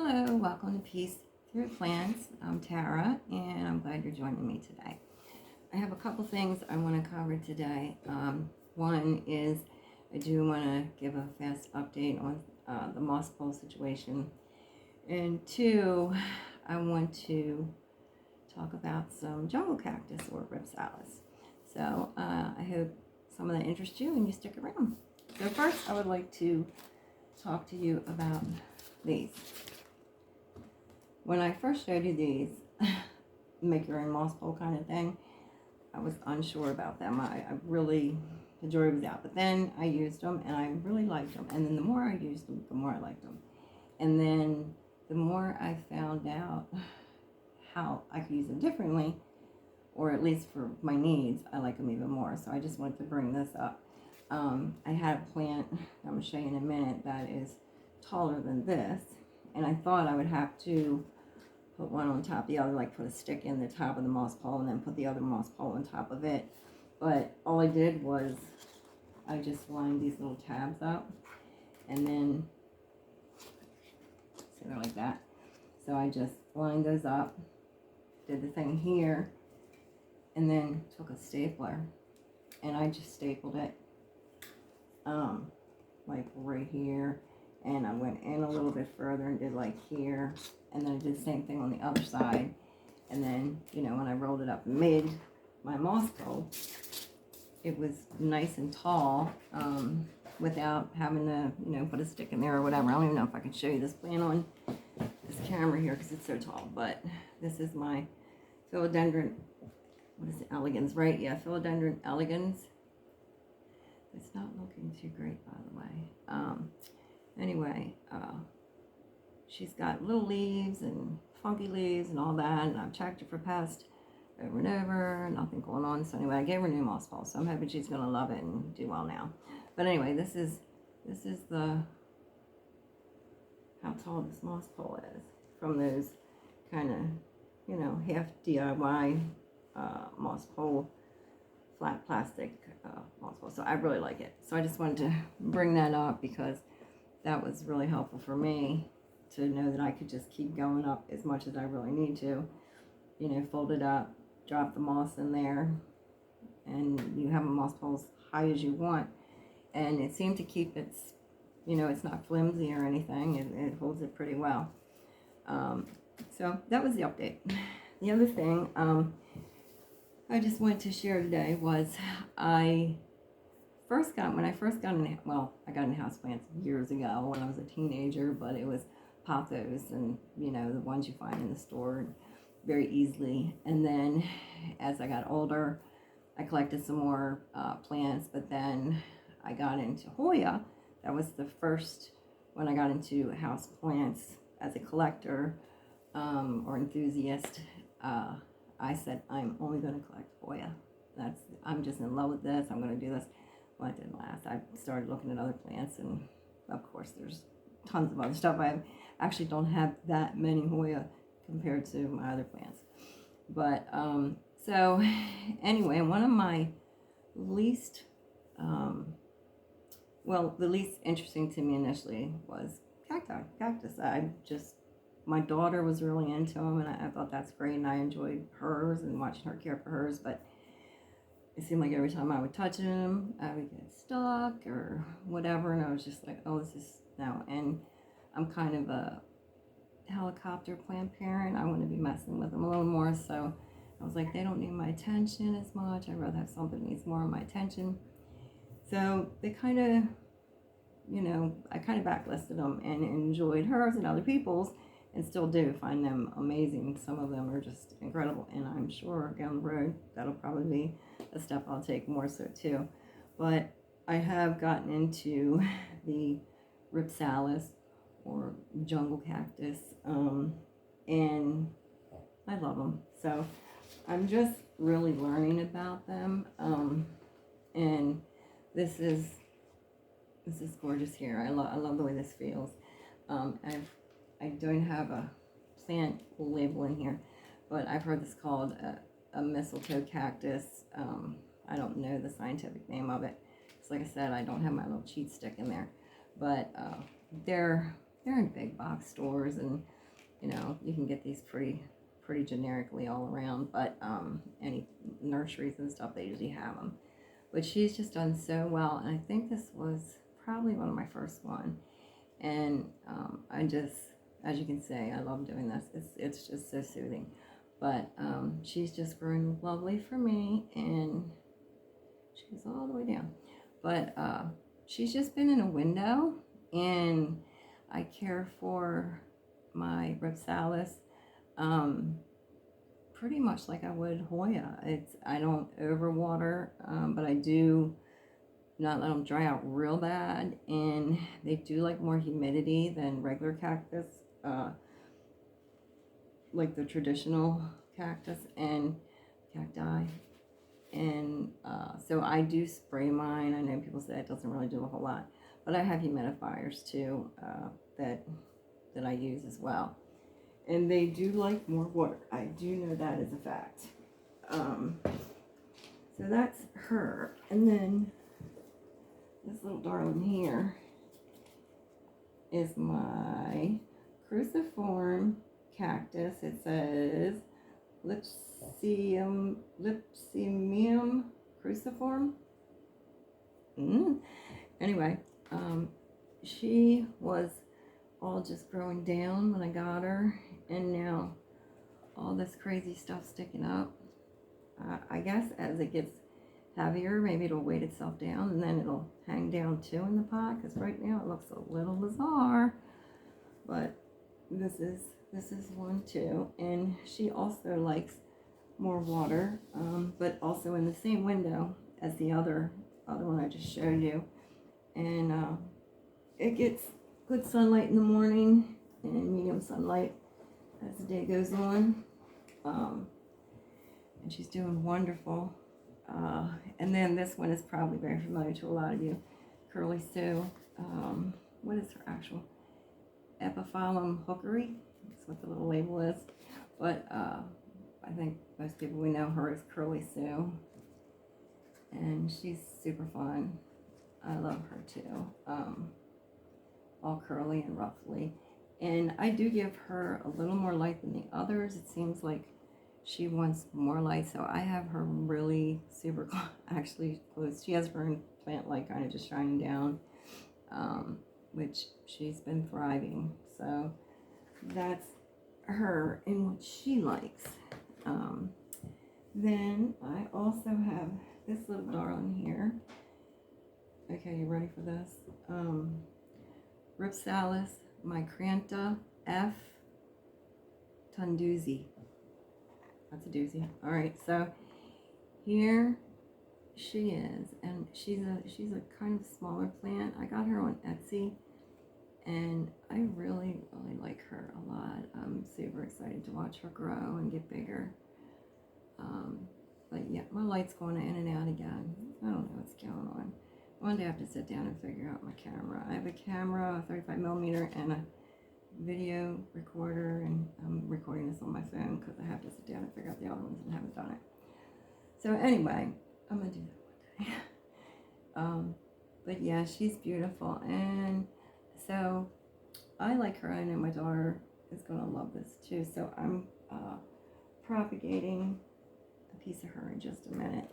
Hello, welcome to Peace Through Plants. I'm Tara, and I'm glad you're joining me today. I have a couple things I want to cover today. One is I do want to give a fast update on the moss pole situation. And two, I want to talk about some jungle cactus or ripsalis. So I hope some of that interests you and you stick around. So first, I would like to talk to you about these. When I first showed you these, make your own moss pole kind of thing, I was unsure about them. I really, the jury was out. But then I used them and I really liked them. And then the more I used them, the more I liked them. And then the more I found out how I could use them differently, or at least for my needs, I like them even more. So I just wanted to bring this up. I had a plant, I'm going to show you in a minute, that is taller than this. And I thought I would have to put one on top of the other, like put a stick in the top of the moss pole and then put the other moss pole on top of it. But all I did was I just lined these little tabs up and then, so they're like that. So I just lined those up, did the thing here, and then took a stapler and I just stapled it like right here. And I went in a little bit further and did like here, and then I did the same thing on the other side. And then, you know, when I rolled it up and made my moss pole, it was nice and tall, without having to, you know, put a stick in there or whatever. I don't even know if I can show you this plant on this camera here because it's so tall, but this is my philodendron, what is it, elegans, right? Yeah, philodendron elegans. It's not looking too great, by the way. Anyway, she's got little leaves and funky leaves and all that, and I've checked her for pests over and over, nothing going on. So anyway, I gave her a new moss pole, so I'm hoping she's gonna love it and do well now. But anyway, this is the how tall this moss pole is from those kind of, you know, half DIY moss pole, flat plastic moss pole. So I really like it. So I just wanted to bring that up because that was really helpful for me to know that I could just keep going up as much as I really need to. You know, fold it up, drop the moss in there, and you have a moss pole as high as you want. And it seemed to keep its, you know, it's not flimsy or anything. It holds it pretty well. So that was the update. The other thing I just wanted to share today was when I first got in, well, I got in houseplants years ago when I was a teenager, but it was pothos and, you know, the ones you find in the store very easily. And then as I got older, I collected some more plants, but then I got into Hoya. That was the first when I got into house plants as a collector or enthusiast. I said, I'm only going to collect Hoya. I'm just in love with this. I'm going to do this. Well, it didn't last. I started looking at other plants, and of course there's tons of other stuff. I actually don't have that many Hoya compared to my other plants. But so anyway, one of my least the least interesting to me initially was cactus. My daughter was really into them, and I thought that's great, and I enjoyed hers and watching her care for hers, but it seemed like every time I would touch them, I would get stuck or whatever, and I was just like, oh, this is no. And I'm kind of a helicopter plant parent. I want to be messing with them a little more, so I was like, they don't need my attention as much. I'd rather have something that needs more of my attention. So they kind of, you know, I kind of backlisted them and enjoyed hers and other people's, and still do find them amazing. Some of them are just incredible, and I'm sure down the road that'll probably be a step I'll take more so too. But I have gotten into the ripsalis or jungle cactus, and I love them. So I'm just really learning about them, and this is gorgeous here. I love the way this feels. I don't have a plant label in here, but I've heard this called a mistletoe cactus. I don't know the scientific name of it. So like I said, I don't have my little cheat stick in there, but they're they're in big box stores, and you know, you can get these pretty generically all around, but any nurseries and stuff, they usually have them. But she's just done so well, and I think this was probably one of my first one. And I just, as you can see, I love doing this. It's just so soothing. But she's just grown lovely for me, and she's all the way down. But she's just been in a window, and I care for my Ripsalis pretty much like I would Hoya. I don't overwater, but I do not let them dry out real bad, and they do like more humidity than regular cactus, like the traditional cactus and cacti. And so I do spray mine. I know people say it doesn't really do a whole lot, but I have humidifiers too, that I use as well, and they do like more water. I do know that is a fact. So that's her, and then this little darling here is my cruciform cactus. It says Lipsimium cruciform. Anyway, she was all just growing down when I got her, and now all this crazy stuff sticking up. I guess as it gets heavier, maybe it'll weight itself down, and then it'll hang down too in the pot, because right now it looks a little bizarre. But this is one too, and she also likes more water, but also in the same window as the other one I just showed you. And it gets good sunlight in the morning and medium sunlight as the day goes on. And she's doing wonderful. And then this one is probably very familiar to a lot of you, Curly Sue. What is her actual? Epiphyllum hookery. That's what the little label is. But I think most people, we know her as Curly Sue. And she's super fun. I love her too. All curly and ruffly. And I do give her a little more light than the others. It seems like she wants more light, so I have her really super actually close. She has her plant light kind of just shining down, which she's been thriving. So that's her and what she likes. Then I also have this little darling here. Okay, you ready for this? Ripsalis micrantha F. Tunduzi. That's a doozy. All right, so here she is, and she's a kind of smaller plant. I got her on Etsy, and I really like her a lot. I'm super excited to watch her grow and get bigger. But yeah, my light's going in and out again. I don't know what's going on. One day I have to sit down and figure out my camera. I have a camera, a 35mm, and a video recorder, and I'm recording this on my phone because I have to sit down and figure out the other ones and haven't done it. So anyway, I'm gonna do that one day. But yeah, she's beautiful, and so I like her. I know my daughter is gonna love this too. So I'm propagating a piece of her in just a minute.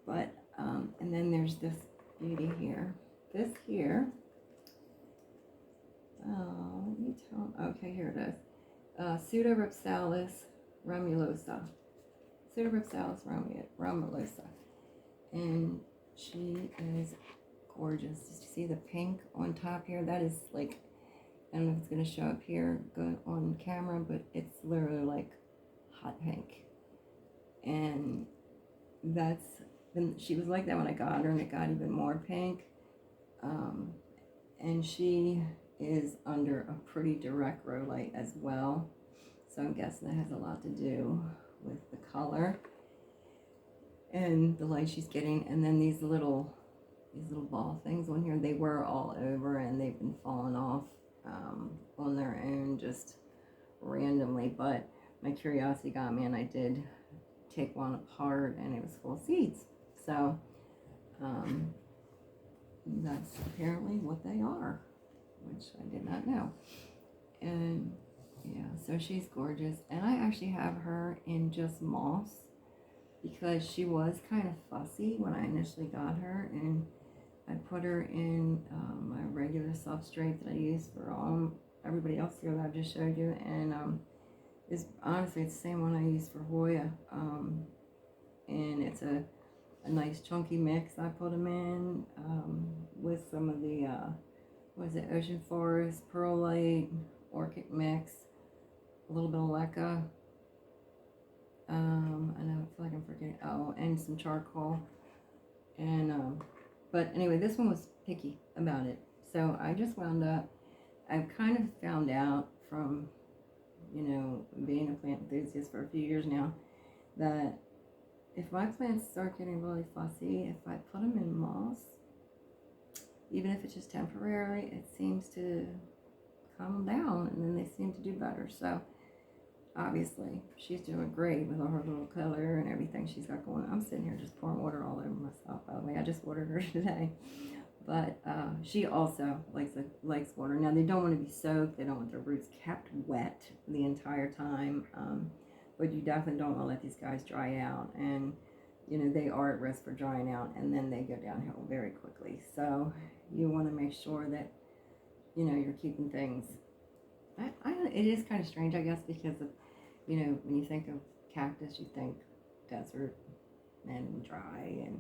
But and then there's this beauty here. This here. Oh, you tell. Okay, here it is. Pseudoripsalis ramulosa. Pseudoripsalis ramulosa. And she is gorgeous. Just to see the pink on top here. That is like, I don't know if it's going to show up here good on camera, but it's literally like hot pink. And she was like that when I got her, and it got even more pink. And she is under a pretty direct grow light as well, so I'm guessing that has a lot to do with the color and the light she's getting. And then these little ball things on here, they were all over and they've been falling off on their own just randomly, but my curiosity got me, and I did take one apart, and it was full of seeds. So that's apparently what they are, which I did not know. And yeah, so she's gorgeous. And I actually have her in just moss because she was kind of fussy when I initially got her, and I put her in my regular substrate that I use for everybody else here that I just showed you, and it's honestly it's the same one I use for Hoya, and it's a nice chunky mix. I put them in with some of the what is it, Ocean Forest, Perlite, Orchid mix, a little bit of Leca. I know, I feel like I'm forgetting. Oh, and some charcoal. And but anyway, this one was picky about it. So I just wound up. I've kind of found out from, you know, being a plant enthusiast for a few years now, that if my plants start getting really fussy, if I put them in moss, even if it's just temporarily, it seems to calm them down, and then they seem to do better. So obviously she's doing great with all her little color and everything she's got going on. I'm sitting here just pouring water all over myself, by the way. I just watered her today. But she also likes water. Now, they don't want to be soaked. They don't want their roots kept wet the entire time. But you definitely don't want to let these guys dry out. And, you know, they are at risk for drying out, and then they go downhill very quickly. So you want to make sure that, you know, you're keeping things. It is kind of strange, I guess, because of, you know, when you think of cactus, you think desert and dry and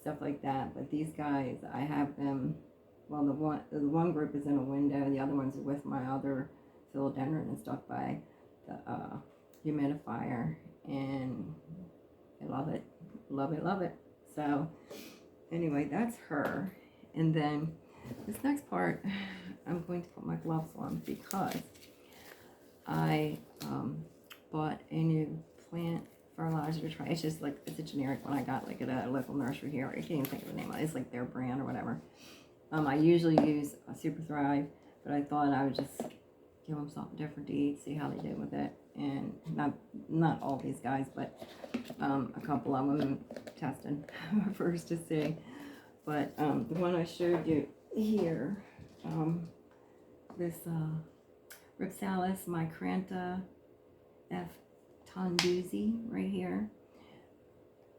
stuff like that. But these guys, I have them, well, the one group is in a window, the other ones are with my other philodendron and stuff by the humidifier, and I love it, love it, love it. So anyway, that's her. And then this next part, I'm going to put my gloves on because I bought a new plant fertilizer to try. It's just like, it's a generic one I got like at a local nursery here. I can't even think of the name of it. It's like their brand or whatever. I usually use a Super Thrive, but I thought I would just give them something different to eat, see how they did with it. And not all these guys, but a couple of them testing first to see. But the one I showed you here, this Ripsalis micrantha F. Tonduzi right here.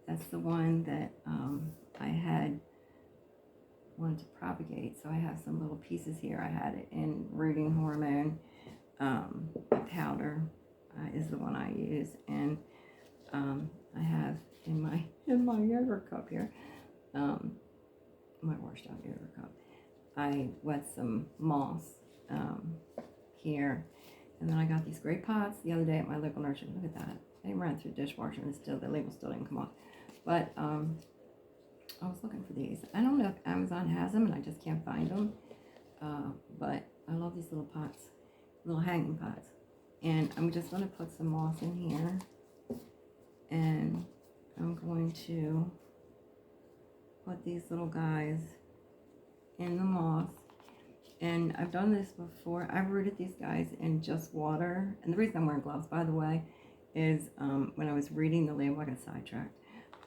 That's the one that I had wanted to propagate. So I have some little pieces here. I had it in rooting hormone. The powder is the one I use, and I have in my yogurt cup here, my washed out yogurt cup, I wet some moss here. And then I got these great pots the other day at my local nursery. Look at that. They ran through the dishwasher and still, the label still didn't come off. But I was looking for these. I don't know if Amazon has them and I just can't find them. But I love these little pots, little hanging pots. And I'm just going to put some moss in here. And I'm going to put these little guys in the moss. And I've done this before. I've rooted these guys in just water. And the reason I'm wearing gloves, by the way, is when I was reading the label, I got sidetracked.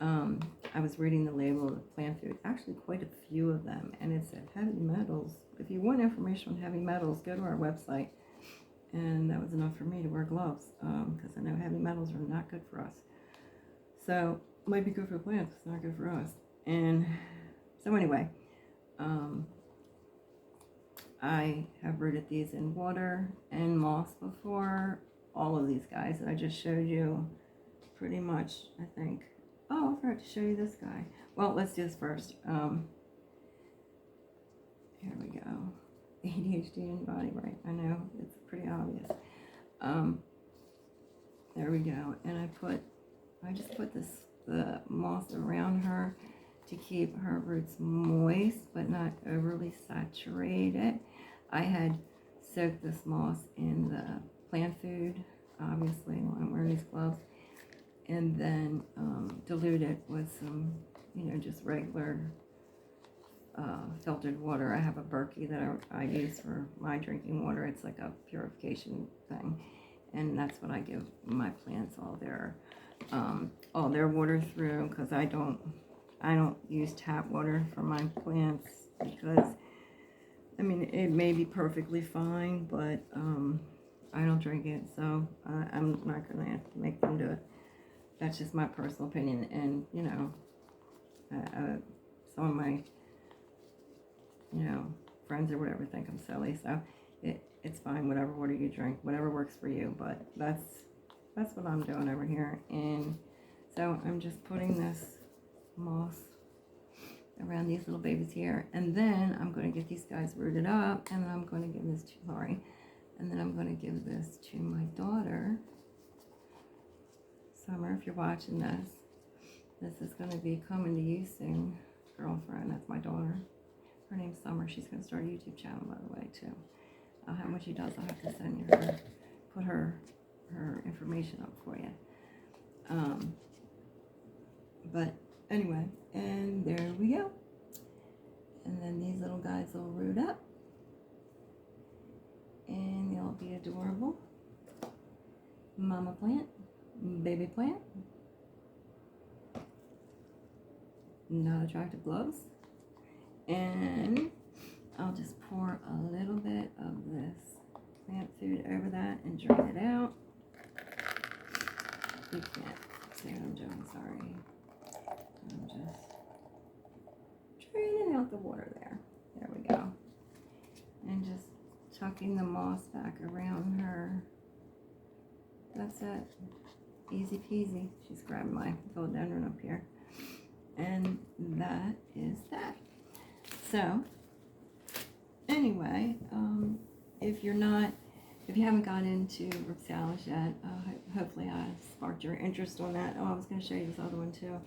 I was reading the label of the plant food, actually quite a few of them, and it said heavy metals. If you want information on heavy metals, go to our website. And that was enough for me to wear gloves, because I know heavy metals are not good for us. So it might be good for the plants, it's not good for us. And so anyway, I have rooted these in water and moss before. All of these guys that I just showed you, pretty much, I think. Oh, I forgot to show you this guy. Well, let's do this first. Here we go. ADHD in body, right? I know, it's pretty obvious. There we go. And I just put the moss around her to keep her roots moist, but not overly saturated. I had soaked this moss in the plant food, obviously, while I'm wearing these gloves, and then dilute it with some, you know, just regular filtered water. I have a Berkey that I use for my drinking water. It's like a purification thing, and that's what I give my plants all their water through, because I don't use tap water for my plants, because I mean, it may be perfectly fine, but I don't drink it, so I'm not going to have to make them do it. That's just my personal opinion. And, you know, some of my, you know, friends or whatever think I'm silly, so it's fine, whatever water you drink, whatever works for you. But that's what I'm doing over here. And so I'm just putting this moss around these little babies here, and then I'm going to get these guys rooted up, and then I'm going to give this to Lori, and then I'm going to give this to my daughter Summer. If you're watching this is going to be coming to you soon, girlfriend. That's my daughter. Her name's Summer. She's going to start a YouTube channel, by the way, too. When she does, I'll have to send you her, put her information up for you. But anyway, and there we go. And then these little guys will root up, and they'll be adorable. Mama plant, baby plant, not attractive gloves. And I'll just pour a little bit of this plant food over that and drain it out. You can't see what I'm doing, sorry. I'm just draining out the water there. There we go. And just tucking the moss back around her. That's it. Easy peasy. She's grabbing my philodendron up here. And that is that. So, anyway, if you haven't gotten into ripsalis yet, hopefully I sparked your interest on that. Oh, I was going to show you this other one too.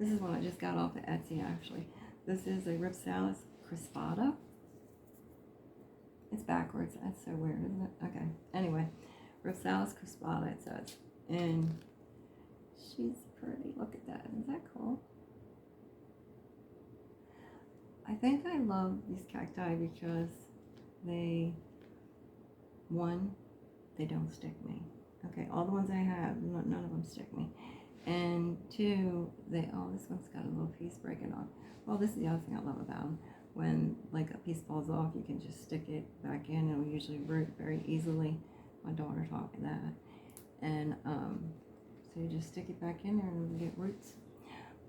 This is one I just got off of Etsy, actually. This is a ripsalis crispata. It's backwards. That's so weird, isn't it? Okay. Anyway, ripsalis crispata, it says. And she's pretty. Look at that. Isn't that cool? I think I love these cacti because they don't stick me. Okay, all the ones I have, none of them stick me. And two, this one's got a little piece breaking off. Well, this is the other thing I love about them. When like a piece falls off, you can just stick it back in, and it'll usually root very easily. My daughter taught me that. And so you just stick it back in there and it'll get roots.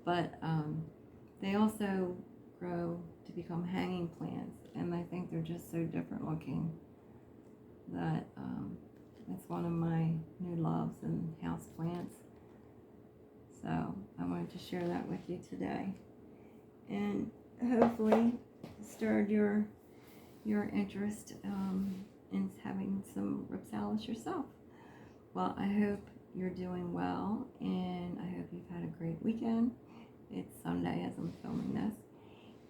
But they also grow to become hanging plants, and I think they're just so different looking that it's one of my new loves in house plants. So I wanted to share that with you today, and hopefully stirred your interest in having some ripsalis yourself. Well, I hope you're doing well, and I hope you've had a great weekend. It's Sunday as I'm filming this,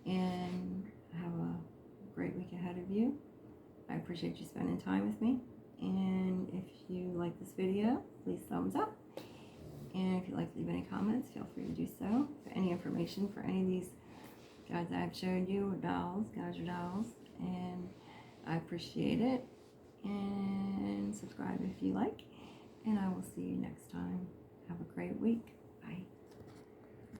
and have a great week ahead of you. I appreciate you spending time with me, and if you like this video, please thumbs up, and if you'd like to leave any comments, feel free to do so. For any information for any of these guys I've showed you, or guys or dolls, and I appreciate it. And subscribe if you like, and I will see you next time. Have a great week. Bye.